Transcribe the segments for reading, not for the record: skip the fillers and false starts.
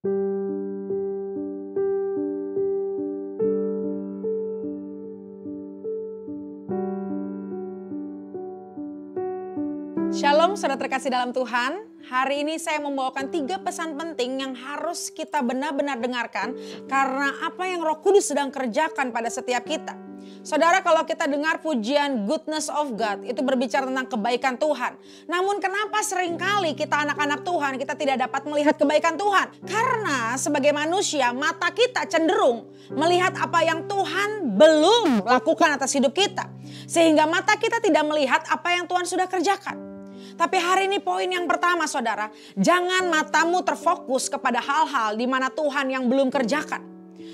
Shalom saudara terkasih dalam Tuhan. Hari ini saya membawakan 3 pesan penting yang harus kita benar-benar dengarkan. Karena apa yang Roh Kudus sedang kerjakan pada setiap kita. Saudara, kalau kita dengar pujian goodness of God, itu berbicara tentang kebaikan Tuhan. Namun kenapa seringkali kita anak-anak Tuhan, kita tidak dapat melihat kebaikan Tuhan? Karena sebagai manusia, mata kita cenderung melihat apa yang Tuhan belum lakukan atas hidup kita. Sehingga mata kita tidak melihat apa yang Tuhan sudah kerjakan. Tapi hari ini poin yang pertama saudara, jangan matamu terfokus kepada hal-hal di mana Tuhan yang belum kerjakan.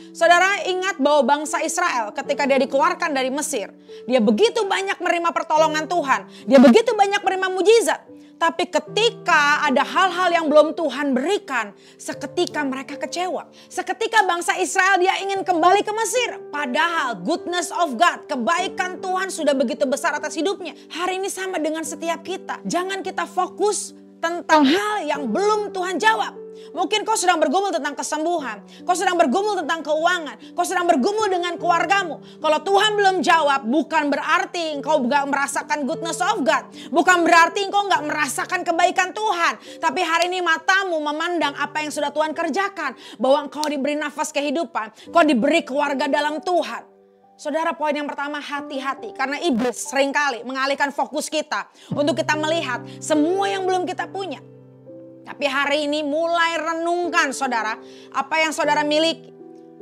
Saudara ingat bahwa bangsa Israel ketika dia dikeluarkan dari Mesir, dia begitu banyak menerima pertolongan Tuhan, dia begitu banyak menerima mujizat. Tapi ketika ada hal-hal yang belum Tuhan berikan, seketika mereka kecewa. Seketika bangsa Israel dia ingin kembali ke Mesir. Padahal goodness of God, kebaikan Tuhan sudah begitu besar atas hidupnya. Hari ini sama dengan setiap kita. Jangan kita fokus tentang hal yang belum Tuhan jawab. Mungkin kau sedang bergumul tentang kesembuhan. Kau sedang bergumul tentang keuangan. Kau sedang bergumul dengan keluargamu. Kalau Tuhan belum jawab, bukan berarti engkau gak merasakan goodness of God. Bukan berarti engkau gak merasakan kebaikan Tuhan. Tapi hari ini matamu memandang apa yang sudah Tuhan kerjakan. Bahwa engkau diberi nafas kehidupan. Kau diberi keluarga dalam Tuhan. Saudara, poin yang pertama, hati-hati. Karena iblis seringkali mengalihkan fokus kita untuk kita melihat semua yang belum kita punya. Tapi hari ini mulai renungkan saudara, apa yang saudara miliki.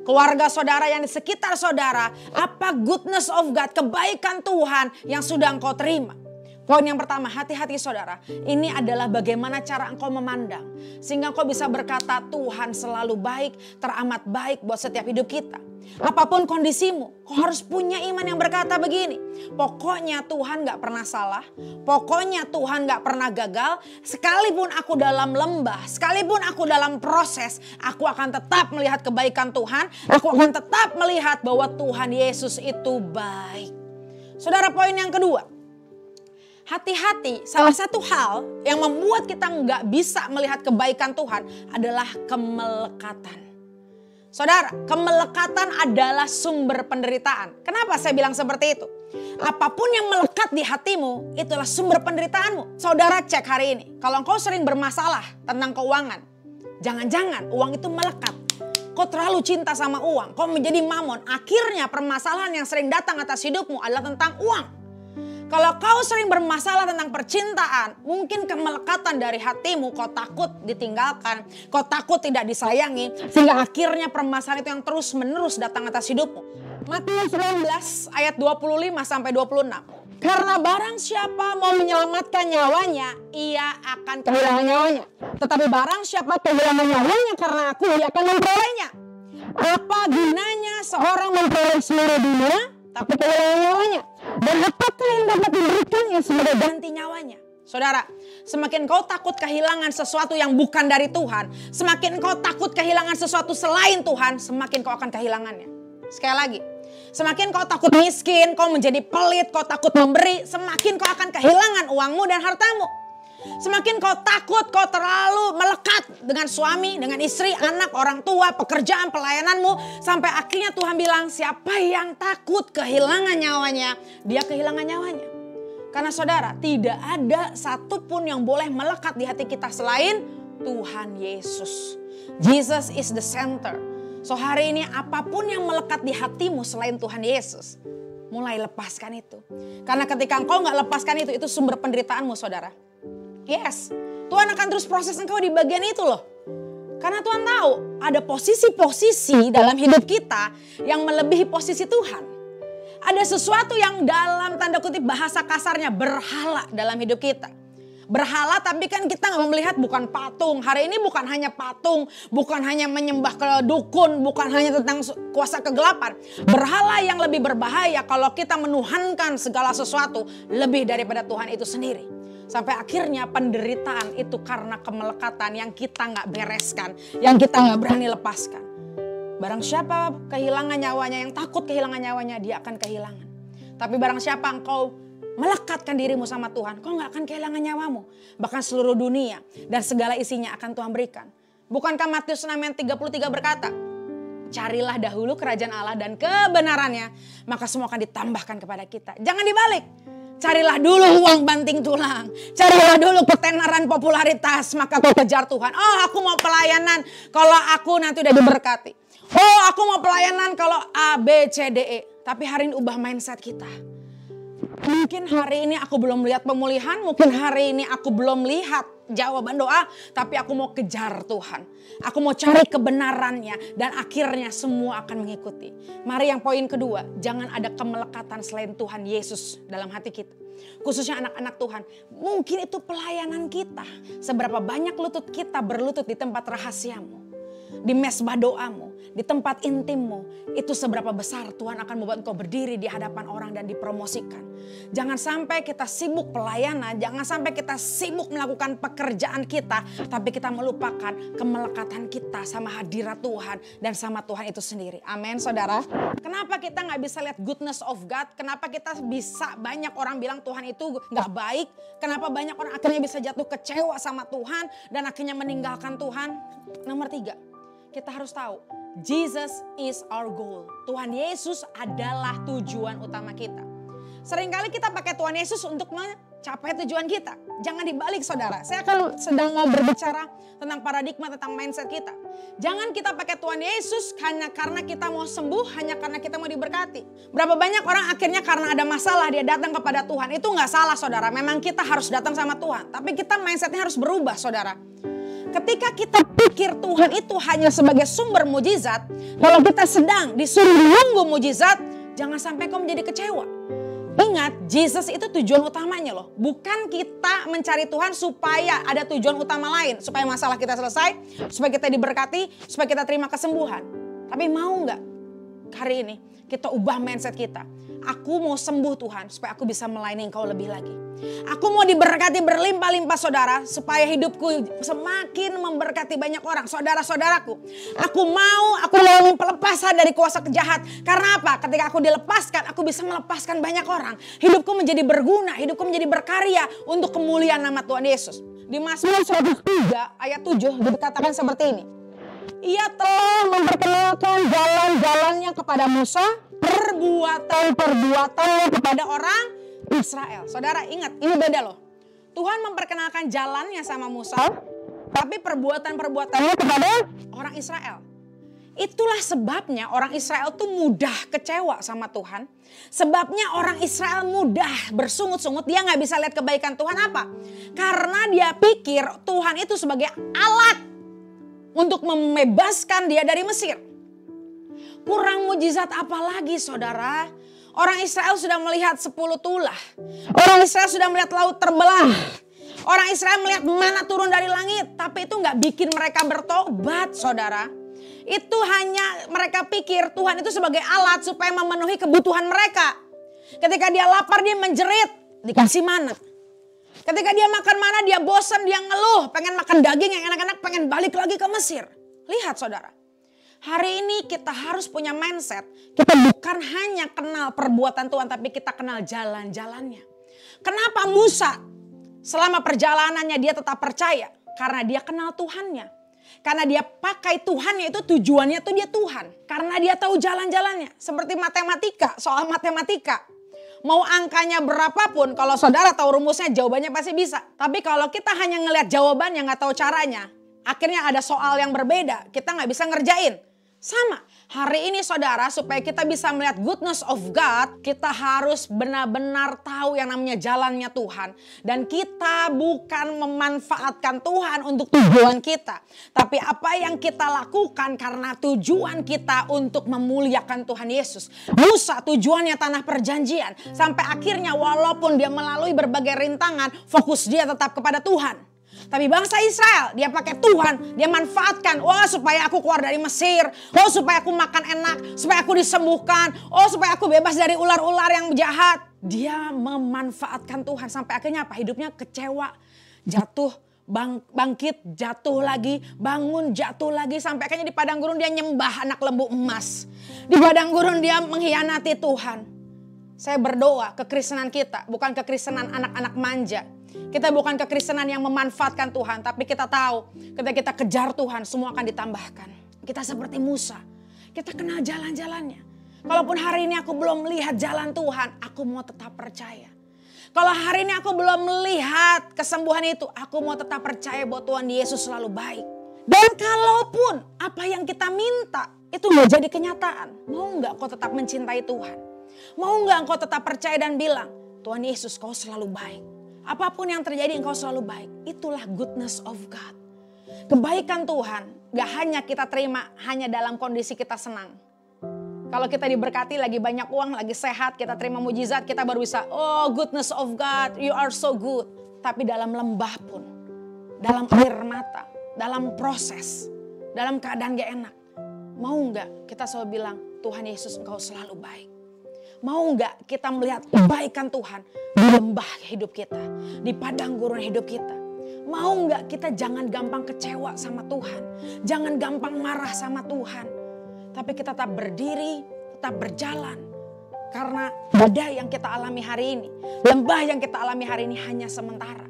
Keluarga saudara yang di sekitar saudara, apa goodness of God, kebaikan Tuhan yang sudah engkau terima. Poin yang pertama, hati-hati saudara. Ini adalah bagaimana cara engkau memandang. Sehingga engkau bisa berkata Tuhan selalu baik, teramat baik buat setiap hidup kita. Apapun kondisimu, kau harus punya iman yang berkata begini. Pokoknya Tuhan gak pernah salah. Pokoknya Tuhan gak pernah gagal. Sekalipun aku dalam lembah, sekalipun aku dalam proses, aku akan tetap melihat kebaikan Tuhan. Aku akan tetap melihat bahwa Tuhan Yesus itu baik. Saudara, poin yang kedua. Hati-hati, salah satu hal yang membuat kita nggak bisa melihat kebaikan Tuhan adalah kemelekatan. Saudara, kemelekatan adalah sumber penderitaan. Kenapa saya bilang seperti itu? Apapun yang melekat di hatimu, itulah sumber penderitaanmu. Saudara cek hari ini, kalau engkau sering bermasalah tentang keuangan, jangan-jangan uang itu melekat. Kau terlalu cinta sama uang, kau menjadi mamon. Akhirnya permasalahan yang sering datang atas hidupmu adalah tentang uang. Kalau kau sering bermasalah tentang percintaan, mungkin kemelekatan dari hatimu, kau takut ditinggalkan, kau takut tidak disayangi, sehingga akhirnya permasalahan itu yang terus menerus datang atas hidupmu. Matius 19 ayat 25 sampai 26. Karena barang siapa mau menyelamatkan nyawanya, ia akan kehilangan nyawanya. Tetapi barang siapa kehilangan nyawanya karena aku, ia akan memperolehnya. Apa gunanya seorang memperoleh seluruh dunia, tapi kehilangan nyawanya? Dan apakah yang dapat diberikannya sebagai ganti nyawanya? Saudara, semakin kau takut kehilangan sesuatu yang bukan dari Tuhan, semakin kau takut kehilangan sesuatu selain Tuhan, semakin kau akan kehilangannya. Sekali lagi, semakin kau takut miskin, kau menjadi pelit, kau takut memberi, semakin kau akan kehilangan uangmu dan hartamu. Semakin kau takut, kau terlalu melekat dengan suami, dengan istri, anak, orang tua, pekerjaan, pelayananmu. Sampai akhirnya Tuhan bilang, siapa yang takut kehilangan nyawanya, dia kehilangan nyawanya. Karena saudara, tidak ada satupun yang boleh melekat di hati kita selain Tuhan Yesus. Jesus is the center. So hari ini apapun yang melekat di hatimu selain Tuhan Yesus, mulai lepaskan itu. Karena ketika engkau gak lepaskan itu sumber penderitaanmu saudara. Yes, Tuhan akan terus proses engkau di bagian itu loh. Karena Tuhan tahu ada posisi-posisi dalam hidup kita yang melebihi posisi Tuhan. Ada sesuatu yang dalam tanda kutip bahasa kasarnya berhala dalam hidup kita. Berhala tapi kan kita gak melihat bukan patung. Hari ini bukan hanya patung, bukan hanya menyembah ke dukun, bukan hanya tentang kuasa kegelapan. Berhala yang lebih berbahaya kalau kita menuhankan segala sesuatu lebih daripada Tuhan itu sendiri. Sampai akhirnya penderitaan itu karena kemelekatan yang kita gak bereskan, yang kita gak berani lepaskan. Barang siapa kehilangan nyawanya, yang takut kehilangan nyawanya, dia akan kehilangan. Tapi barang siapa engkau melekatkan dirimu sama Tuhan, kau gak akan kehilangan nyawamu. Bahkan seluruh dunia dan segala isinya akan Tuhan berikan. Bukankah Matius 6 ayat 33 berkata, carilah dahulu kerajaan Allah dan kebenarannya, maka semua akan ditambahkan kepada kita. Jangan dibalik. Carilah dulu uang banting tulang. Carilah dulu ketenaran popularitas, maka kau kejar Tuhan. Oh, aku mau pelayanan kalau aku nanti udah diberkati. Oh, aku mau pelayanan kalau A, B, C, D, E. Tapi hari ini ubah mindset kita. Mungkin hari ini aku belum lihat pemulihan, mungkin hari ini aku belum lihat jawaban doa, tapi aku mau kejar Tuhan. Aku mau cari kebenarannya dan akhirnya semua akan mengikuti. Mari yang poin kedua, jangan ada kemelekatan selain Tuhan Yesus dalam hati kita. Khususnya anak-anak Tuhan, mungkin itu pelayanan kita. Seberapa banyak lutut kita berlutut di tempat rahasiamu, di mesbah doamu, di tempat intimmu, itu seberapa besar Tuhan akan membuat engkau berdiri di hadapan orang dan dipromosikan. Jangan sampai kita sibuk pelayanan, jangan sampai kita sibuk melakukan pekerjaan kita, tapi kita melupakan kemelekatan kita sama hadirat Tuhan dan sama Tuhan itu sendiri. Amin, saudara. Kenapa kita gak bisa lihat goodness of God? Kenapa kita bisa banyak orang bilang Tuhan itu gak baik? Kenapa banyak orang akhirnya bisa jatuh kecewa sama Tuhan dan akhirnya meninggalkan Tuhan? Nomor 3. Kita harus tahu, Jesus is our goal. Tuhan Yesus adalah tujuan utama kita. Seringkali kita pakai Tuhan Yesus untuk mencapai tujuan kita. Jangan dibalik, saudara. Saya akan sedang mau berbicara tentang paradigma, tentang mindset kita. Jangan kita pakai Tuhan Yesus hanya karena kita mau sembuh, hanya karena kita mau diberkati. Berapa banyak orang akhirnya karena ada masalah dia datang kepada Tuhan. Itu nggak salah, saudara. Memang kita harus datang sama Tuhan. Tapi kita mindsetnya harus berubah, saudara. Ketika kita pikir Tuhan itu hanya sebagai sumber mujizat, kalau kita sedang disuruh menunggu mujizat, jangan sampai kau menjadi kecewa. Ingat, Jesus itu tujuan utamanya loh. Bukan kita mencari Tuhan supaya ada tujuan utama lain. Supaya masalah kita selesai, supaya kita diberkati, supaya kita terima kesembuhan. Tapi mau nggak hari ini kita ubah mindset kita? Aku mau sembuh Tuhan supaya aku bisa melayani Engkau lebih lagi. Aku mau diberkati berlimpah-limpah saudara supaya hidupku semakin memberkati banyak orang. Saudara-saudaraku, aku melalui pelepasan dari kuasa kejahat. Karena apa? Ketika aku dilepaskan, aku bisa melepaskan banyak orang. Hidupku menjadi berguna, hidupku menjadi berkarya untuk kemuliaan nama Tuhan Yesus. Di Mazmur 103 ayat 7 dikatakan seperti ini. Ia telah memperkenalkan jalan-jalannya kepada Musa, perbuatan-perbuatannya kepada orang Israel. Saudara ingat, ini beda loh. Tuhan memperkenalkan jalannya sama Musa, tapi perbuatan-perbuatannya kepada orang Israel. Itulah sebabnya orang Israel tuh mudah kecewa sama Tuhan. Sebabnya orang Israel mudah bersungut-sungut, dia gak bisa lihat kebaikan Tuhan apa? Karena dia pikir Tuhan itu sebagai alat untuk membebaskan dia dari Mesir. Kurang mujizat apa lagi saudara? Orang Israel sudah melihat 10 tulah. Orang Israel sudah melihat laut terbelah. Orang Israel melihat mana turun dari langit. Tapi itu gak bikin mereka bertobat saudara. Itu hanya mereka pikir Tuhan itu sebagai alat supaya memenuhi kebutuhan mereka. Ketika dia lapar dia menjerit, dikasih mana. Ketika dia makan mana dia bosan, dia ngeluh. Pengen makan daging yang enak-enak, pengen balik lagi ke Mesir. Lihat saudara. Hari ini kita harus punya mindset. Kita bukan hanya kenal perbuatan Tuhan, tapi kita kenal jalan-jalannya. Kenapa Musa selama perjalanannya dia tetap percaya? Karena dia kenal Tuhannya. Karena dia pakai Tuhannya itu tujuannya tuh dia Tuhan. Karena dia tahu jalan-jalannya. Seperti matematika, soal matematika. Mau angkanya berapapun, kalau saudara tahu rumusnya jawabannya pasti bisa. Tapi kalau kita hanya ngelihat jawabannya nggak tahu caranya, akhirnya ada soal yang berbeda, kita nggak bisa ngerjain. Sama, hari ini saudara supaya kita bisa melihat goodness of God, kita harus benar-benar tahu yang namanya jalannya Tuhan. Dan kita bukan memanfaatkan Tuhan untuk tujuan kita. Tapi apa yang kita lakukan karena tujuan kita untuk memuliakan Tuhan Yesus. Musa tujuannya tanah perjanjian. Sampai akhirnya walaupun dia melalui berbagai rintangan, fokus dia tetap kepada Tuhan. Tapi bangsa Israel, dia pakai Tuhan, dia manfaatkan. Oh supaya aku keluar dari Mesir, oh supaya aku makan enak, supaya aku disembuhkan, oh supaya aku bebas dari ular-ular yang jahat. Dia memanfaatkan Tuhan sampai akhirnya apa? Hidupnya kecewa, jatuh, bangkit, jatuh lagi, bangun, jatuh lagi. Sampai akhirnya di padang gurun dia nyembah anak lembu emas. Di padang gurun dia mengkhianati Tuhan. Saya berdoa kekristenan kita, bukan kekristenan anak-anak manja. Kita bukan kekristenan yang memanfaatkan Tuhan, tapi kita tahu ketika kita kejar Tuhan semua akan ditambahkan. Kita seperti Musa, kita kenal jalan-jalannya. Kalaupun hari ini aku belum melihat jalan Tuhan, aku mau tetap percaya. Kalau hari ini aku belum melihat kesembuhan itu, aku mau tetap percaya bahwa Tuhan Yesus selalu baik. Dan kalaupun apa yang kita minta itu gak jadi kenyataan, mau gak kau tetap mencintai Tuhan? Mau gak engkau tetap percaya dan bilang, Tuhan Yesus kau selalu baik. Apapun yang terjadi engkau selalu baik. Itulah goodness of God. Kebaikan Tuhan gak hanya kita terima hanya dalam kondisi kita senang. Kalau kita diberkati lagi banyak uang, lagi sehat, kita terima mujizat, kita baru bisa, oh goodness of God, you are so good. Tapi dalam lembah pun, dalam air mata, dalam proses, dalam keadaan gak enak. Mau gak kita selalu bilang, Tuhan Yesus engkau selalu baik. Mau gak kita melihat kebaikan Tuhan di lembah hidup kita, di padang gurun hidup kita. Mau gak kita jangan gampang kecewa sama Tuhan, jangan gampang marah sama Tuhan. Tapi kita tetap berdiri, tetap berjalan. Karena badai yang kita alami hari ini, lembah yang kita alami hari ini hanya sementara.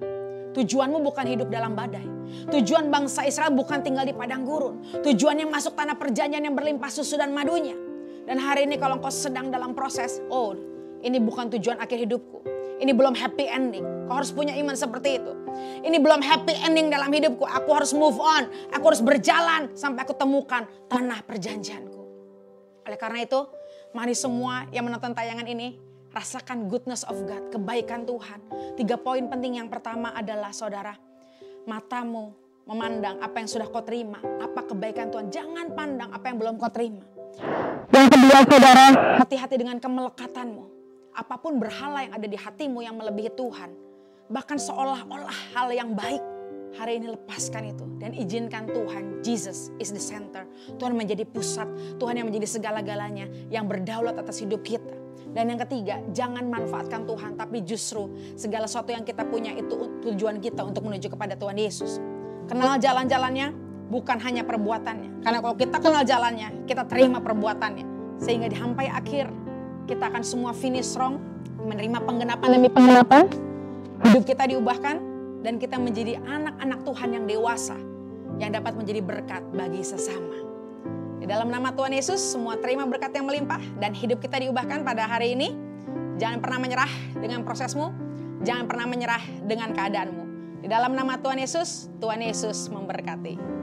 Tujuanmu bukan hidup dalam badai. Tujuan bangsa Israel bukan tinggal di padang gurun. Tujuannya masuk tanah perjanjian yang berlimpah susu dan madunya. Dan hari ini kalau engkau sedang dalam proses, oh ini bukan tujuan akhir hidupku. Ini belum happy ending. Kau harus punya iman seperti itu. Ini belum happy ending dalam hidupku. Aku harus move on. Aku harus berjalan sampai aku temukan tanah perjanjianku. Oleh karena itu, mari semua yang menonton tayangan ini, rasakan goodness of God, kebaikan Tuhan. 3 poin penting. Yang pertama adalah saudara, matamu memandang apa yang sudah kau terima. Apa kebaikan Tuhan. Jangan pandang apa yang belum kau terima. Yang kedua saudara, hati-hati dengan kemelekatanmu. Apapun berhala yang ada di hatimu yang melebihi Tuhan. Bahkan seolah-olah hal yang baik. Hari ini lepaskan itu. Dan izinkan Tuhan, Jesus is the center. Tuhan menjadi pusat. Tuhan yang menjadi segala-galanya. Yang berdaulat atas hidup kita. Dan yang ketiga, jangan manfaatkan Tuhan. Tapi justru segala sesuatu yang kita punya itu tujuan kita untuk menuju kepada Tuhan Yesus. Kenal jalan-jalannya, bukan hanya perbuatannya. Karena kalau kita kenal jalannya, kita terima perbuatannya. Sehingga di sampai akhir, kita akan semua finish strong, menerima penggenapan demi penggenapan, hidup kita diubahkan, dan kita menjadi anak-anak Tuhan yang dewasa, yang dapat menjadi berkat bagi sesama. Di dalam nama Tuhan Yesus, semua terima berkat yang melimpah, dan hidup kita diubahkan pada hari ini. Jangan pernah menyerah dengan prosesmu, jangan pernah menyerah dengan keadaanmu. Di dalam nama Tuhan Yesus memberkati.